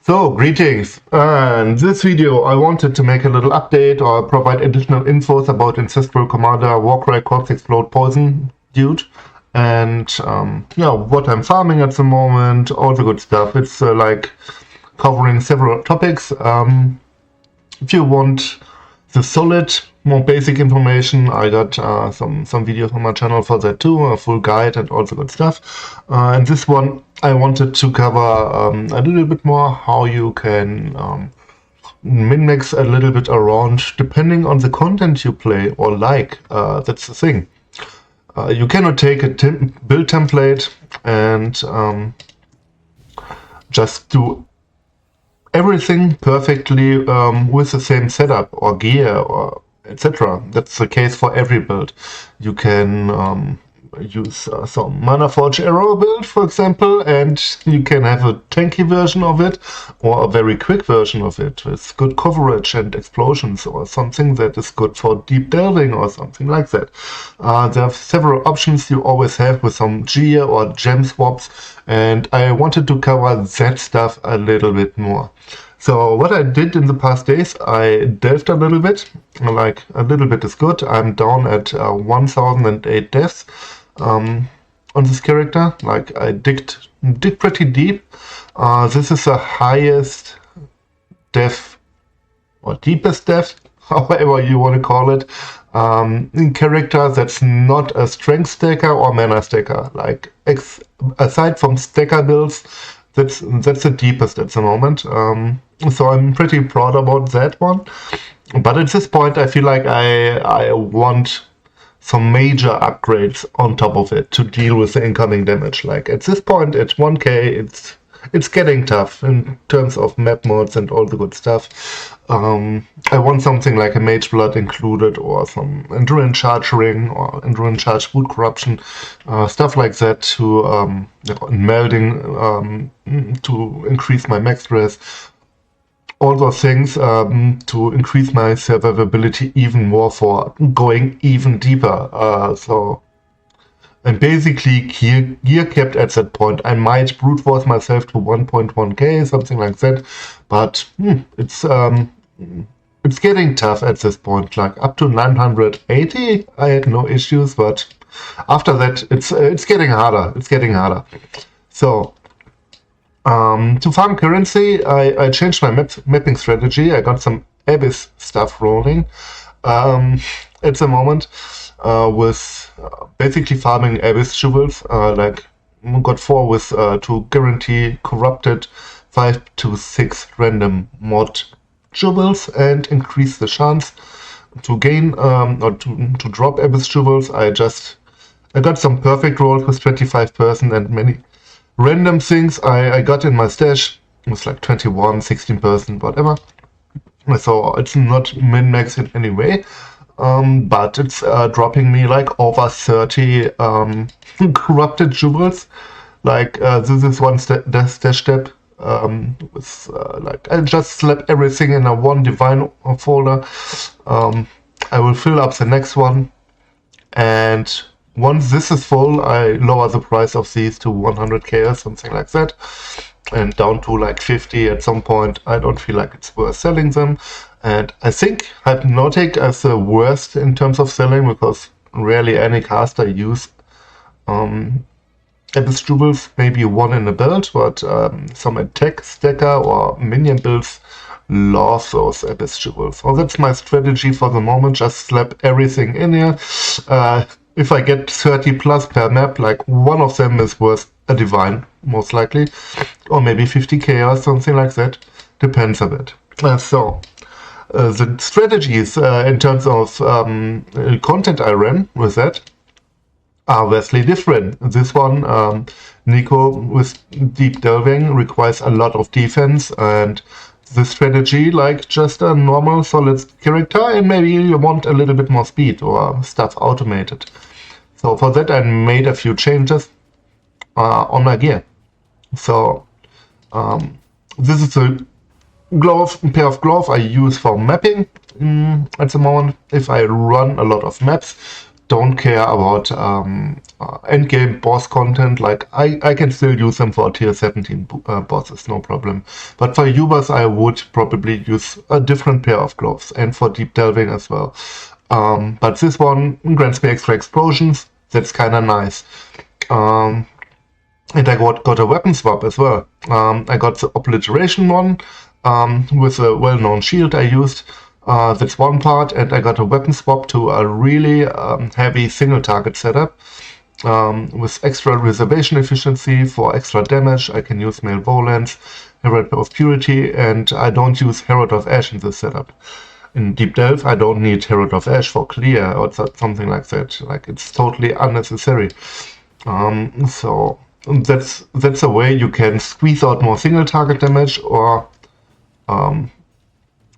So, greetings. In this video, I wanted to make a little update or provide additional infos about Ancestral Commander Warcry Corpse Explode Poison Dude. And yeah, what I'm farming at the moment, all the good stuff. It's like covering several topics. If you want the solid, more basic information, I got some videos on my channel for that too, a full guide and all the good stuff. And this one, I wanted to cover a little bit more how you can min-max a little bit around, depending on the content you play or like. That's the thing. You cannot take a build template and just do everything perfectly with the same setup or gear or etc. That's the case for every build. You can use some Mana Forge Arrow build, for example, and you can have a tanky version of it or a very quick version of it with good coverage and explosions, or something that is good for deep delving or something like that. There are several options you always have with some gear or gem swaps, and I wanted to cover that stuff a little bit more. So what I did in the past days, I delved a little bit. Like, a little bit is good. I'm down at 1008 deaths on this character. Like, I dig pretty deep. This is the highest death, or deepest death, however you want to call it, in character that's not a strength stacker or mana stacker. Like, aside from stacker builds, that's the deepest at the moment. So I'm pretty proud about that one. But at this point, I feel like I want some major upgrades on top of it to deal with the incoming damage. Like, at this point, at 1k, it's getting tough in terms of map mods and all the good stuff. I want something like a Mage Blood included, or some Endurance Charge Ring, or Endurance Charge Wood Corruption, stuff like that to melding to increase my max stress. All those things to increase my survivability even more for going even deeper. So I'm basically gear capped at that point. I might brute force myself to 1.1k, something like that, but it's getting tough at this point. Like, up to 980, I had no issues, but after that, it's getting harder. It's getting harder. So to farm currency, I changed my mapping strategy. I got some Abyss stuff rolling at the moment with basically farming Abyss jewels. Like, got 4 with to guarantee corrupted 5 to 6 random mod jewels and increase the chance to gain or to drop Abyss jewels. I got some perfect rolls with 25% and many random things I got in my stash. It was like 21, 16%, whatever. So it's not min-max in any way, but it's dropping me like over 30 corrupted jewels. Like, this is one stash step. With like, I just slap everything in a one divine folder. I will fill up the next one, and once this is full, I lower the price of these to 100k or something like that, and down to like 50 at some point. I don't feel like it's worth selling them, and I think Hypnotic is the worst in terms of selling, because rarely any caster use Abyss jewels, maybe one in a build, but some attack stacker or minion builds love those Abyss jewels. So that's my strategy for the moment. Just slap everything in here. If I get 30 plus per map, like, one of them is worth a divine, most likely, or maybe 50k or something like that. Depends a bit. So the strategies in terms of content I ran with that are vastly different. This one, Nico with deep delving, requires a lot of defense, and the strategy, like just a normal solid character, and maybe you want a little bit more speed or stuff automated. So for that, I made a few changes on my gear. So this is a pair of glove I use for mapping at the moment. If I run a lot of maps, don't care about endgame boss content. Like I can still use them for tier 17 bosses, no problem. But for Ubers, I would probably use a different pair of gloves, and for deep delving as well. But this one grants me extra explosions. That's kind of nice. And I got a weapon swap as well. I got the obliteration one with a well-known shield I used. That's one part, and I got a weapon swap to a really heavy single target setup with extra reservation efficiency for extra damage. I can use Malevolence, Herald of Purity, and I don't use Herald of Ash in this setup. In Deep Delve, I don't need Herald of Ash for clear or something like that. Like, it's totally unnecessary. So that's a way you can squeeze out more single target damage, or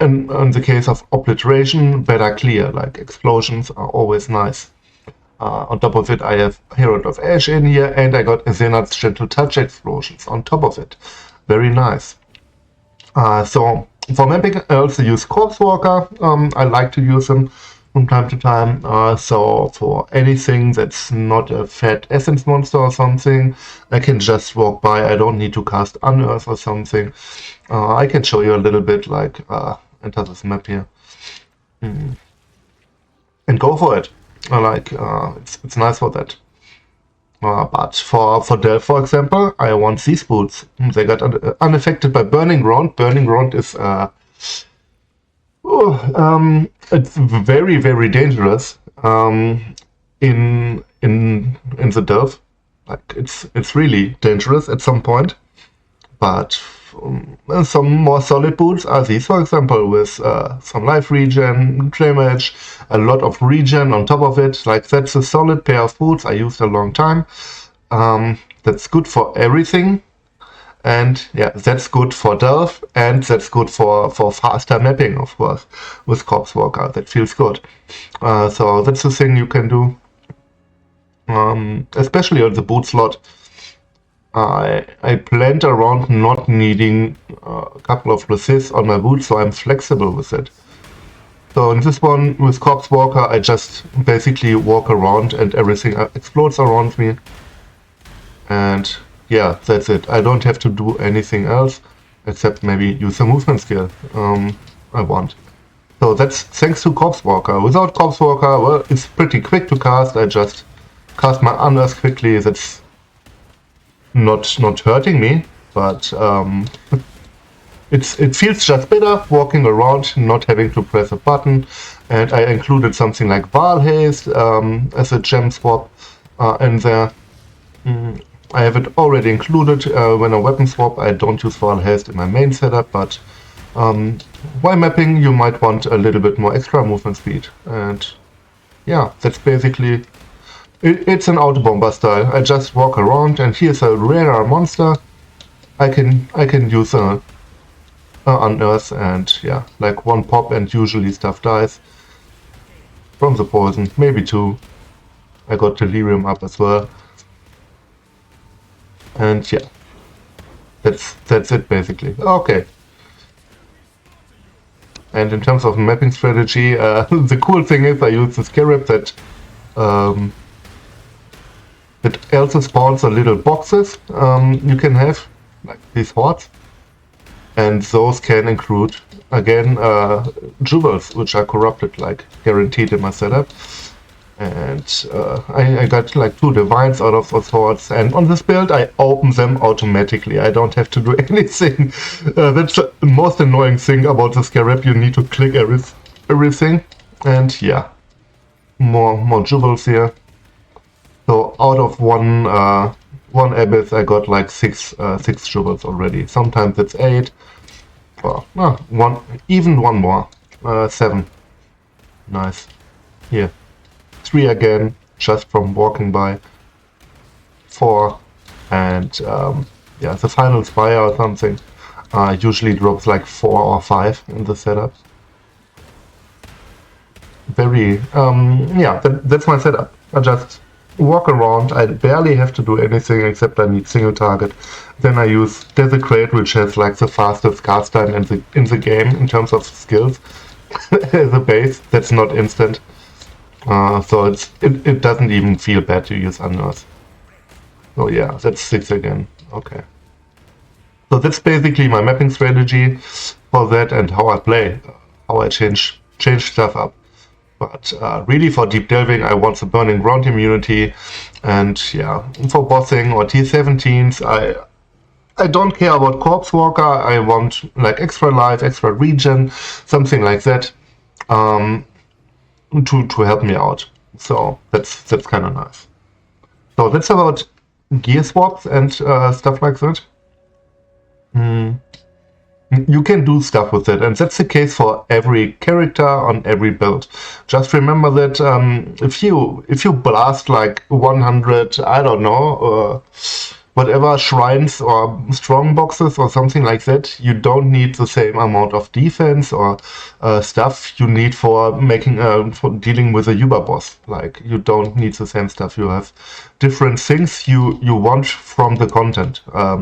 in the case of obliteration, better clear. Like, explosions are always nice. On top of it, I have Herald of Ash in here, and I got Zenat's Gentle Touch explosions on top of it. Very nice. So for mapping, I also use Corpse Walker. I like to use them from time to time. So for anything that's not a fat essence monster or something, I can just walk by. I don't need to cast Unearth or something. I can show you a little bit, like, enter this map here. And go for it. It's nice for that. But for Delve, for example, I want these boots. They got unaffected by Burning Ground. Burning Ground is it's very, very dangerous in the Delve. Like, it's really dangerous at some point. But some more solid boots are these, for example, with some life regen, damage, a lot of regen on top of it. Like, that's a solid pair of boots I used a long time. That's good for everything. And yeah, that's good for Delve, and that's good for faster mapping, of course, with Corpse Walker. That feels good. So that's the thing you can do, especially on the boot slot. I planned around not needing a couple of resists on my boots, so I'm flexible with it. So in this one, with Corpse Walker, I just basically walk around and everything explodes around me. And yeah, that's it. I don't have to do anything else, except maybe use a movement skill I want. So that's thanks to Corpse Walker. Without Corpse Walker, well, it's pretty quick to cast. I just cast my Unearth quickly. That's not hurting me, but it feels just better walking around, not having to press a button. And I included something like Val Haste as a gem swap in there. I have it already included when I weapon swap. I don't use Val Haste in my main setup, but while mapping, you might want a little bit more extra movement speed. And yeah, that's basically it's an auto bomber style. I just walk around, and here's a rarer monster. I can use a Unearth, and yeah, like one pop, and usually stuff dies from the poison, maybe two. I got Delirium up as well, and yeah, that's it basically. Okay. And in terms of mapping strategy, the cool thing is I use the Scarab that it also spawns a little boxes you can have, like these hordes, and those can include, again, jewels, which are corrupted, like guaranteed in my setup. And I got like 2 divines out of those hordes, and on this build I open them automatically. I don't have to do anything. That's the most annoying thing about the Scarab. You need to click everything, and yeah, more jewels here. So out of one abyss, I got like 6 jewels already. Sometimes it's 8. Well, one more. 7. Nice. Here. 3 again, just from walking by. 4. And yeah, the final spire or something usually drops like 4 or 5 in the setup. Very, yeah, that's my setup. I just walk around. I barely have to do anything except I need single target. Then I use Desecrate, which has like the fastest cast time in the game in terms of skills as a base. That's not instant. So it doesn't even feel bad to use Unearth. So yeah, that's 6 again. Okay. So that's basically my mapping strategy for that and how I play, how I change stuff up. But really for deep delving, I want the burning ground immunity, and yeah, for bossing or T17s, I don't care about Corpse Walker. I want like extra life, extra regen, something like that, to help me out. So that's kind of nice. So that's about gear swaps and stuff like that. You can do stuff with it, and that's the case for every character on every build. Just remember that if you blast like 100, I don't know, whatever shrines or strong boxes or something like that, you don't need the same amount of defense or stuff you need for making for dealing with a Uber boss. Like, you don't need the same stuff. You have different things you want from the content.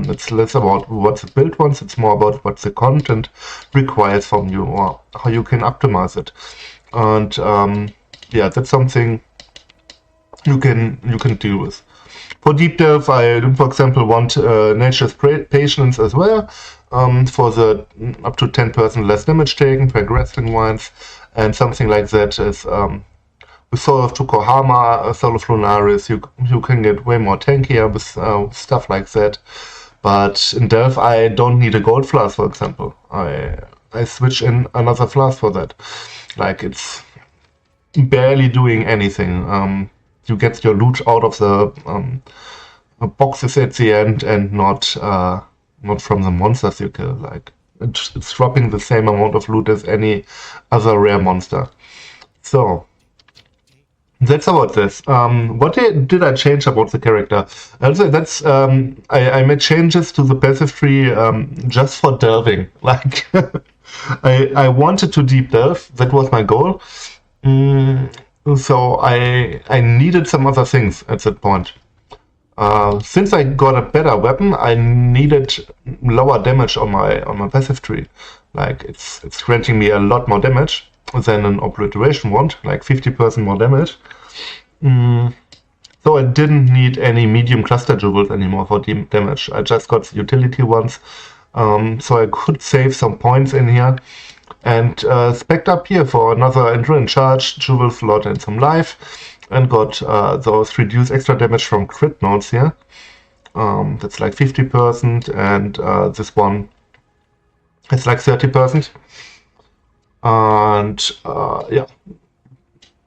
It's less about what the build wants, it's more about what the content requires from you or how you can optimize it. And yeah, that's something you can deal with. For deep delve, I, for example, want Nature's Patience as well, for the up to 10% less damage taken per grappling wines, and something like that is with Soul of Tukohama, Soul of Lunaris, you can get way more tankier with stuff like that. But in delve, I don't need a gold flask, for example. I switch in another flask for that. Like, it's barely doing anything. You get your loot out of the boxes at the end, and not from the monsters you kill. Like, it's dropping the same amount of loot as any other rare monster. So that's about this. What did I change about the character? Also, that's I made changes to the passive tree just for delving. Like, I wanted to deep delve. That was my goal. So I needed some other things at that point. Since I got a better weapon, I needed lower damage on my passive tree. Like, it's granting me a lot more damage than an obliteration wand, like 50% more damage. So I didn't need any medium cluster jewels anymore for damage. I just got the utility ones, so I could save some points in here. And spec'd up here for another endurance charge, jewel slot, and some life, and got those reduce extra damage from crit nodes here. That's like 50%, and this one is like 30%. And yeah,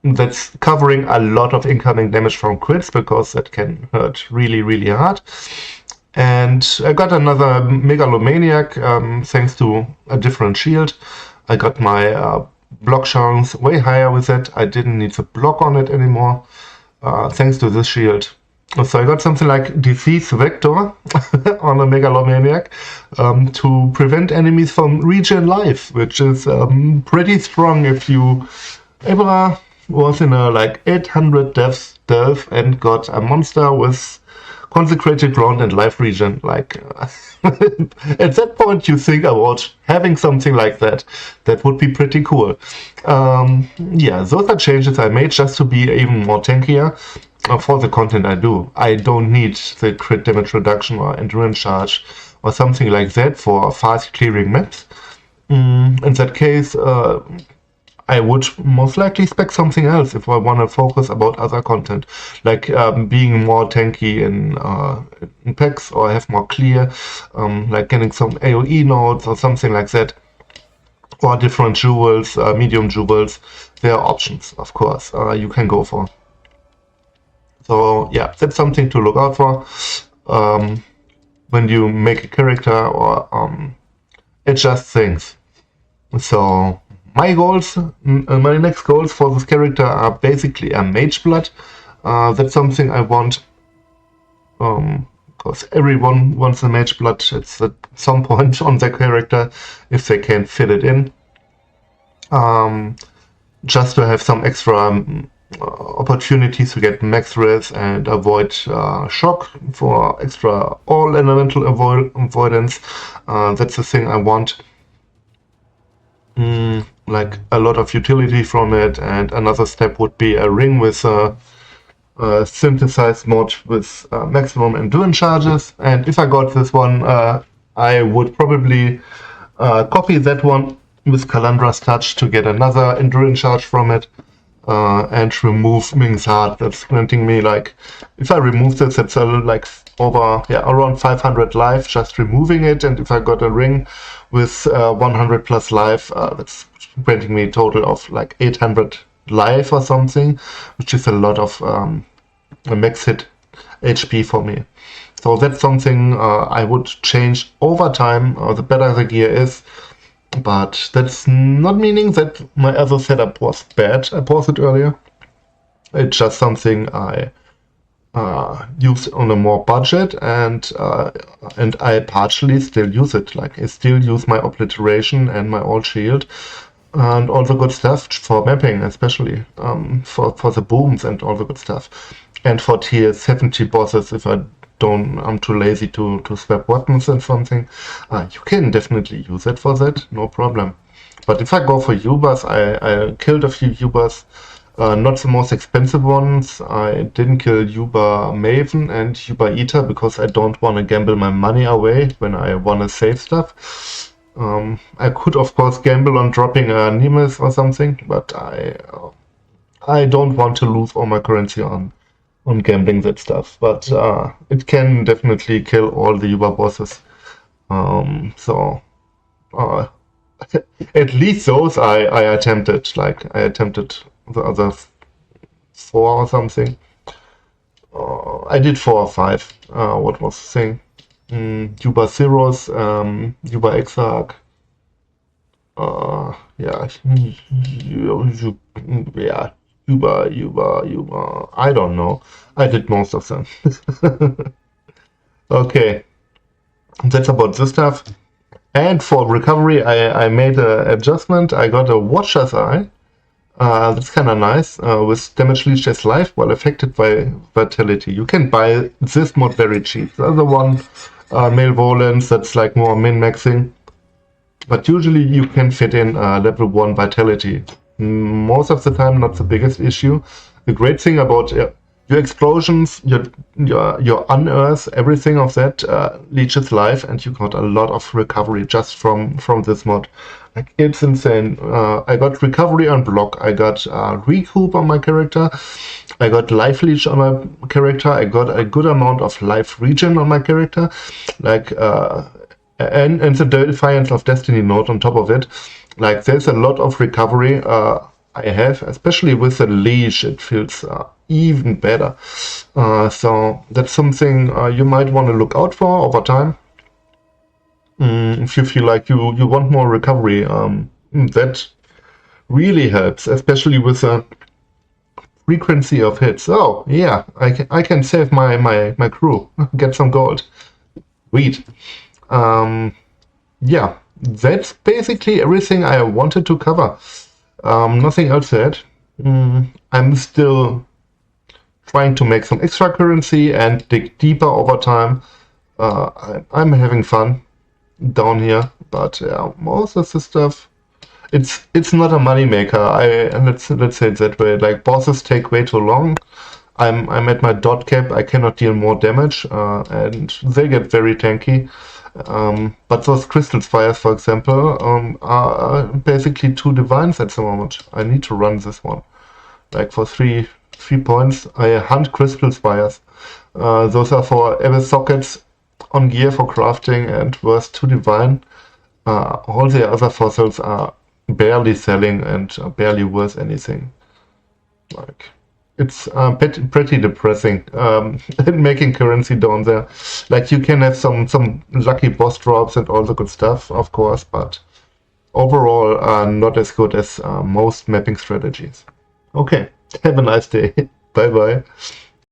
that's covering a lot of incoming damage from crits, because that can hurt really, really hard. And I got another Megalomaniac thanks to a different shield. I got my block chance way higher with it. I didn't need the block on it anymore, thanks to this shield. So I got something like Disease Vector on a Megalomaniac to prevent enemies from regen life, which is pretty strong if you ever was in a like 800 deaths delve and got a monster with consecrated ground and life regen. Like, at that point you think about having something like that. That would be pretty cool. Yeah, those are changes I made just to be even more tankier for the content I do. I don't need the crit damage reduction or endurance charge or something like that for fast clearing maps. In that case, I would most likely spec something else if I want to focus about other content, like being more tanky in packs, or have more clear, like getting some AoE nodes or something like that, or different jewels, medium jewels. There are options, of course, you can go for. So yeah, that's something to look out for when you make a character or adjust things. So my goals, my next goals for this character are basically a mage blood. That's something I want, because everyone wants a mage blood at some point on their character if they can fit it in. Just to have some extra opportunities to get max res and avoid shock for extra all elemental avoidance. That's the thing I want. like a lot of utility from it, and another step would be a ring with a synthesized mod with maximum endurance charges. And if I got this one, I would probably copy that one with Calandra's Touch to get another endurance charge from it, and remove Ming's Heart. That's granting me, like, if I remove this, it's like over, around 500 life just removing it. And if I got a ring with 100 plus life, that's granting me a total of like 800 life or something, which is a lot of max hit HP for me. So that's something I would change over time, the better the gear is. But that's not meaning that my other setup was bad. I paused it earlier. It's just something I use on a more budget, and I partially still use it. Like, I still use my obliteration and my old shield and all the good stuff for mapping, especially for the booms and all the good stuff. And for tier 70 bosses, if I'm too lazy to swap weapons and something, you can definitely use it for that, no problem. But if I go for Ubers, I killed a few Ubers, not the most expensive ones. I didn't kill Uber Maven and Uber Eater because I don't want to gamble my money away when I want to save stuff. I could of course gamble on dropping a Nemesis or something, but I don't want to lose all my currency on gambling that stuff. But it can definitely kill all the Uber bosses. So at least those I attempted. Like, I attempted the other 4 or something. I did 4 or 5. What was the thing? Uber Zeros, Uber Exarch. Uber. I don't know. I did most of them. Okay, that's about this stuff. And for recovery, I made an adjustment. I got a Watcher's Eye. That's kind of nice. With damage leech as life while affected by vitality. You can buy this mod very cheap. The other one, Malevolence, that's like more min-maxing. But usually you can fit in level 1 vitality. Most of the time, not the biggest issue. The great thing about your explosions, your unearth, everything of that leeches life, and you got a lot of recovery just from this mod. Like, it's insane. I got recovery on block, I got recoup on my character, I got life leech on my character, I got a good amount of life regen on my character, like and the Defiance of Destiny node on top of it. Like, there's a lot of recovery I have, especially with the leash. It feels even better. So that's something you might want to look out for over time. If you feel like you want more recovery, that really helps, especially with the frequency of hits. Oh yeah, I can save my crew, get some gold. Sweet. Yeah, that's basically everything I wanted to cover. Nothing else said. I'm still trying to make some extra currency and dig deeper over time. I'm having fun down here, but yeah, most of the stuff, it's not a money maker. Let's say it that way. Like, bosses take way too long. I'm at my dot cap. I cannot deal more damage, and they get very tanky. But those crystal spires, for example, are basically 2 divines at the moment. I need to run this one. Like, for 3 points, I hunt crystal spires. Those are for every sockets on gear for crafting, and worth 2 divine. All the other fossils are barely selling and barely worth anything. Like, it's pretty depressing making currency down there. Like, you can have some lucky boss drops and all the good stuff, of course, but overall not as good as most mapping strategies. Okay, have a nice day. Bye bye.